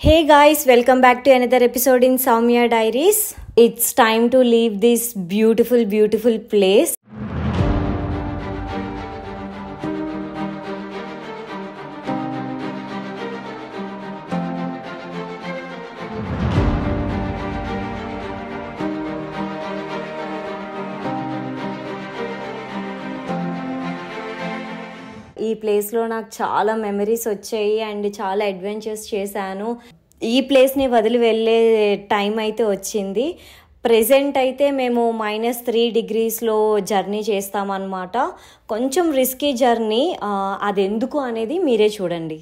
Hey guys, welcome back to another episode in Soumya Diaries. It's time to leave this beautiful place. ఈ ప్లేస్లో నాకు చాలా memories వచ్చాయి and చాలా adventures చేశాను. ఈ ప్లేస్ని వదిలి వెళ్ళే టైం అయితే వచ్చింది. ప్రెజెంట్ అయితే మేము -3 degreesలో జర్నీ చేస్తామన్నమాట. కొంచెం రిస్కీ జర్నీ, అది ఎందుకు అనేది మీరే చూడండి.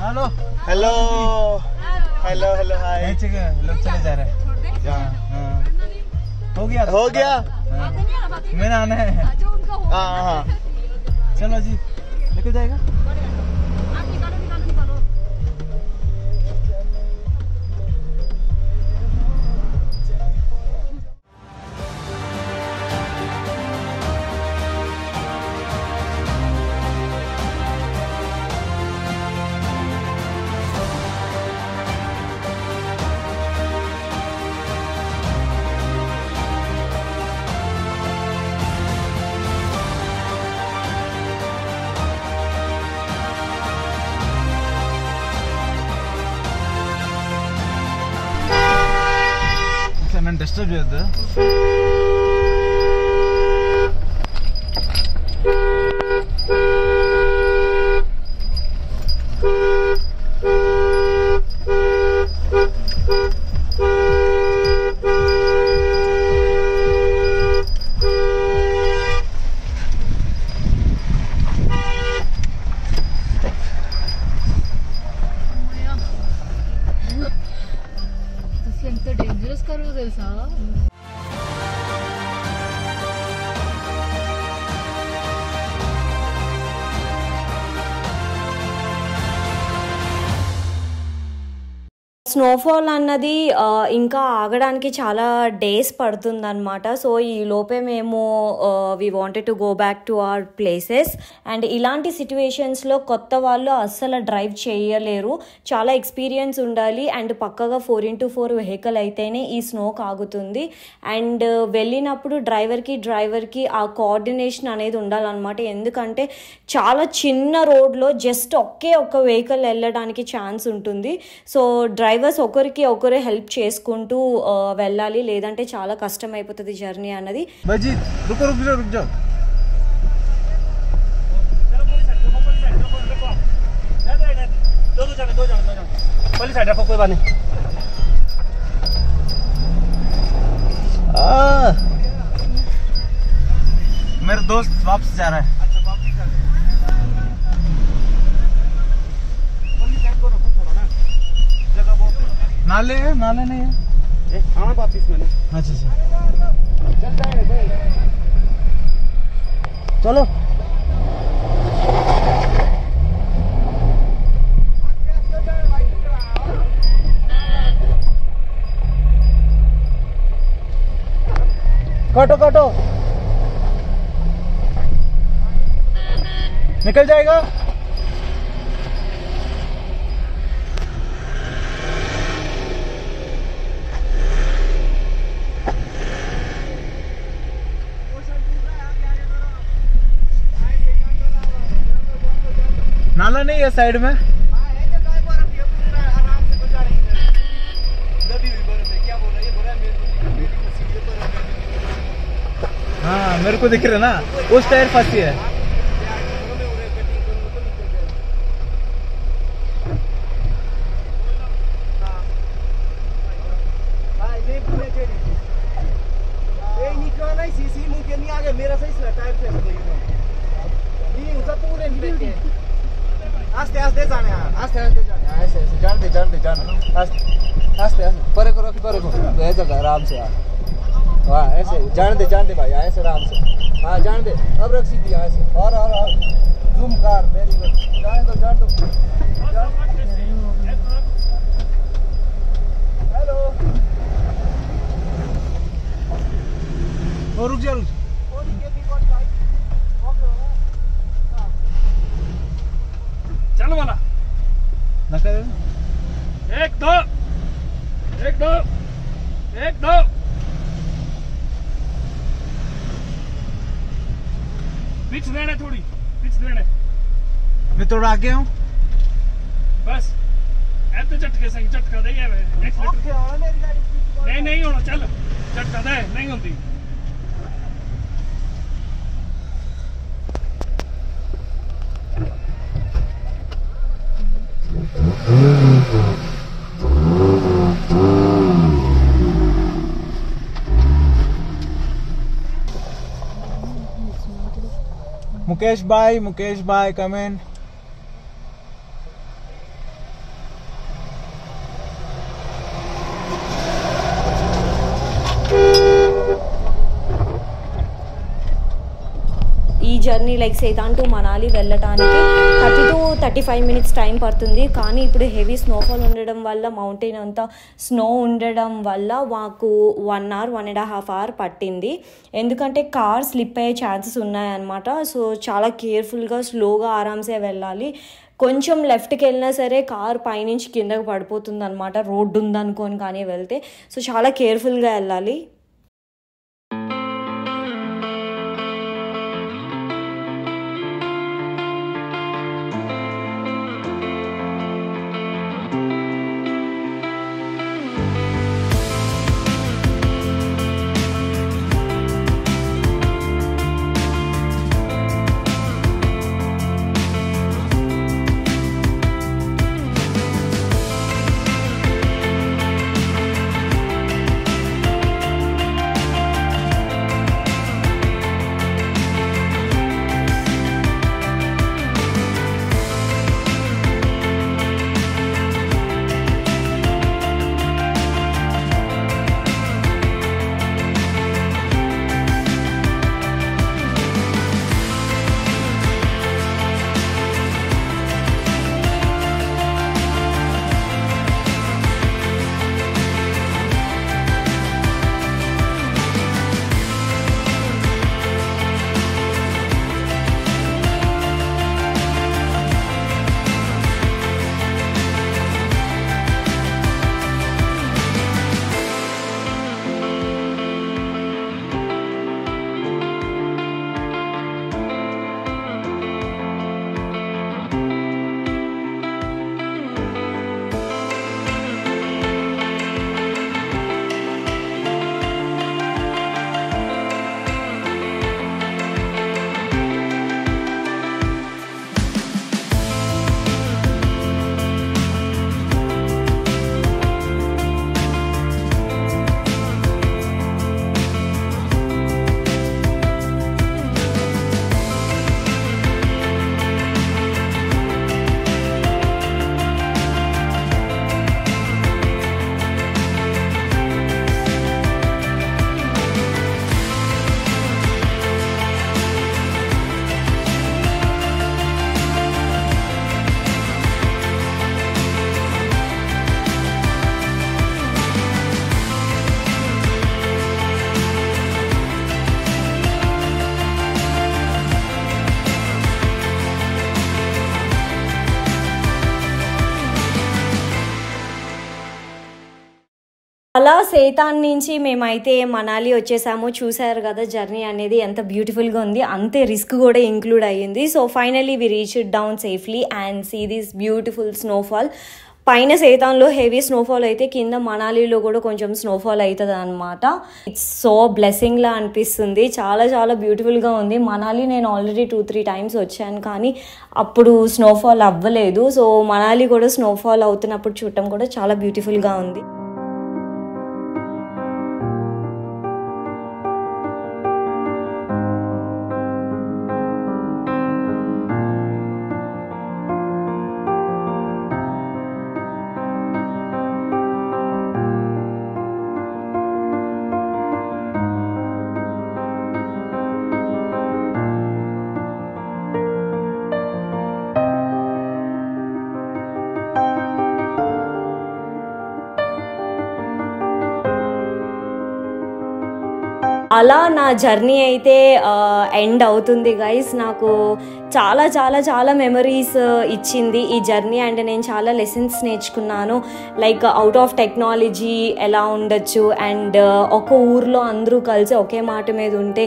Hello hello hello hi. लोग चले जा रहे हैं। हो गया मेरा आना है। हाँ चलो जी, निकल जाएगा। నన్ను డిస్టర్బ్ చేయొద్దు. ఎంత డేంజరస్ కరువు తెలుసా. స్నోఫాల్ అన్నది ఇంకా ఆగడానికి చాలా డేస్ పడుతుందన్నమాట. సో ఈ లోపే మేము we wanted to go back to our places. And ఇలాంటి సిచ్యువేషన్స్లో కొత్త వాళ్ళు అస్సలు డ్రైవ్ చేయలేరు, చాలా ఎక్స్పీరియన్స్ ఉండాలి. అండ్ పక్కగా 4x4 వెహికల్ అయితేనే ఈ స్నోకి ఆగుతుంది. అండ్ వెళ్ళినప్పుడు డ్రైవర్కి ఆ కోఆర్డినేషన్ అనేది ఉండాలన్నమాట. ఎందుకంటే చాలా చిన్న రోడ్లో జస్ట్ ఒక్క వెహికల్ వెళ్ళడానికి ఛాన్స్ ఉంటుంది. సో డ్రైవర్స్ ఒకరికి హెల్ప్ చేసుకుంటూ వెళ్ళాలి, లేదంటే చాలా కష్టం అయిపోతుంది జర్నీ అన్నది. मेरा दोस्त वापस जा रहा है। नाले नहीं है। हाँ वापिस मैंने। अच्छा चलता है चलो। काटो काटो, निकल जाएगा। नाला नहीं है साइड में। हाँ मेरे को दिख रहा है ना, उस टायर फंसी है। मेरा सही टायर पूरे आस्ते आस्ते जाने, आस्ते आस्ते जाने, ऐसे ऐसे जानते जानते जाने, आस्ते आस्ते परे करो ऐसे आराम से यार। हाँ ऐसे जानते जानते भाई, ऐसे आराम से। हाँ जान दे, अब रख सीधी ऐसे। और जूम कार, वेरी गुड। जान दो हेलो। और रुक जा चल वाला ना कर। एक दो पीछे रहने, थोड़ी पीछे रहने। मैं थोड़ा आगे हूँ बस ऐसे झटके सही झटका दे नहीं होना। चल झटका दे, नहीं होती। मुकेश भाई कम इन। ఈ journey like Sethan to Manali వెళ్ళటానికి 30 to 35 minutes టైం పడుతుంది. కానీ ఇప్పుడు హెవీ స్నోఫాల్ ఉండడం వల్ల, మౌంటైన్ అంతా స్నో ఉండడం వల్ల మాకు 1 hour 1.5 hour పట్టింది. ఎందుకంటే కార్ స్లిప్ అయ్యే ఛాన్సెస్ ఉన్నాయన్నమాట. సో చాలా కేర్ఫుల్గా స్లోగా ఆరామ్సే వెళ్ళాలి. కొంచెం లెఫ్ట్కి వెళ్ళినా సరే కార్ పైనుంచి కిందకు పడిపోతుంది అనమాట, రోడ్డు ఉందనుకొని కానీ వెళ్తే. సో చాలా కేర్ఫుల్గా వెళ్ళాలి. అలా సేతాన్ నుంచి మేమైతే మనాలి వచ్చేసాము. చూసారు కదా జర్నీ అనేది ఎంత బ్యూటిఫుల్గా ఉంది, అంతే రిస్క్ కూడా ఇంక్లూడ్ అయ్యింది. So finally we reach down safely and see this beautiful snowfall. పైన సేతాన్లో హెవీ స్నోఫాల్ అయితే కింద మనాలిలో కూడా కొంచెం స్నోఫాల్ అవుతుంది అనమాట. ఇట్స్ సో బ్లెస్సింగ్లా అనిపిస్తుంది. చాలా చాలా బ్యూటిఫుల్గా ఉంది. మనాలి నేను ఆల్రెడీ 2-3 టైమ్స్ వచ్చాను, కానీ అప్పుడు స్నోఫాల్ అవ్వలేదు. సో మనాలి కూడా స్నోఫాల్ అవుతున్నప్పుడు చూడటం కూడా చాలా బ్యూటిఫుల్గా ఉంది. అలా నా జర్నీ అయితే ఎండ్ అవుతుంది గైస్. నాకు చాలా చాలా చాలా మెమరీస్ ఇచ్చింది ఈ జర్నీ. అండ్ నేను చాలా లెసన్స్ నేర్చుకున్నాను. లైక్ అవుట్ ఆఫ్ టెక్నాలజీ ఎలా ఉండొచ్చు, అండ్ ఒక ఊర్లో అందరూ కలిసి ఒకే మాట మీద ఉంటే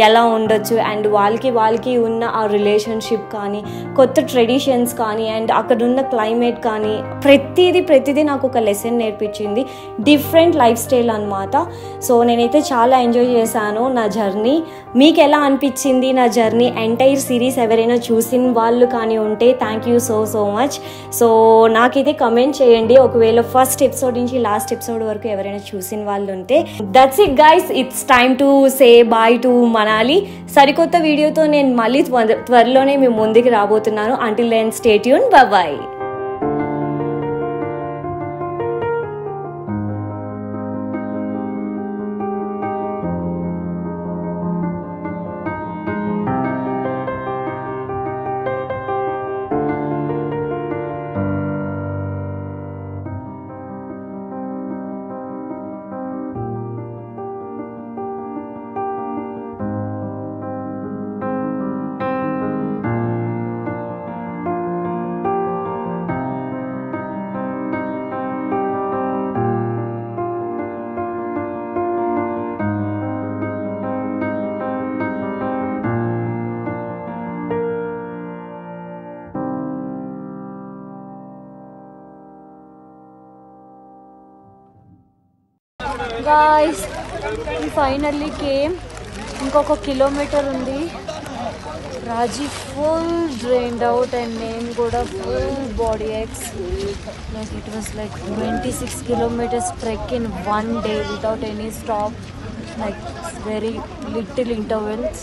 ఎలా ఉండొచ్చు, అండ్ వాళ్ళకి ఉన్న ఆ రిలేషన్షిప్ కానీ, కొత్త ట్రెడిషన్స్ కానీ, అండ్ అక్కడున్న క్లైమేట్ కానీ, ప్రతిదీ నాకు ఒక లెసన్ నేర్పించింది. డిఫరెంట్ లైఫ్ స్టైల్ అనమాట. సో నేనైతే చాలా ఎంజాయ్ చేశాను నా జర్నీ. మీకు ఎలా అనిపించింది నా జర్నీ? ఎంటైర్ సిరీస్ ఎవరైనా చూసిన వాళ్ళు కానీ ఉంటే thank you so much. So నాకైతే కమెంట్ చేయండి, ఒకవేళ ఫస్ట్ ఎపిసోడ్ నుంచి లాస్ట్ ఎపిసోడ్ వరకు ఎవరైనా చూసిన వాళ్ళు ఉంటే. That's it guys, it's time to say bye to Manali. సరికొత్త వీడియోతో నేను మళ్ళీ త్వరలోనే మీ ముందుకు రాబోతున్నాను. Until then stay tune, bye. Guys, we finally came. ఇంకొక కిలోమీటర్ ఉంది. Raji full drained out and నేను కూడా full body aches. Like it was like 26 kilometers trek in one day without any stop, like very little intervals.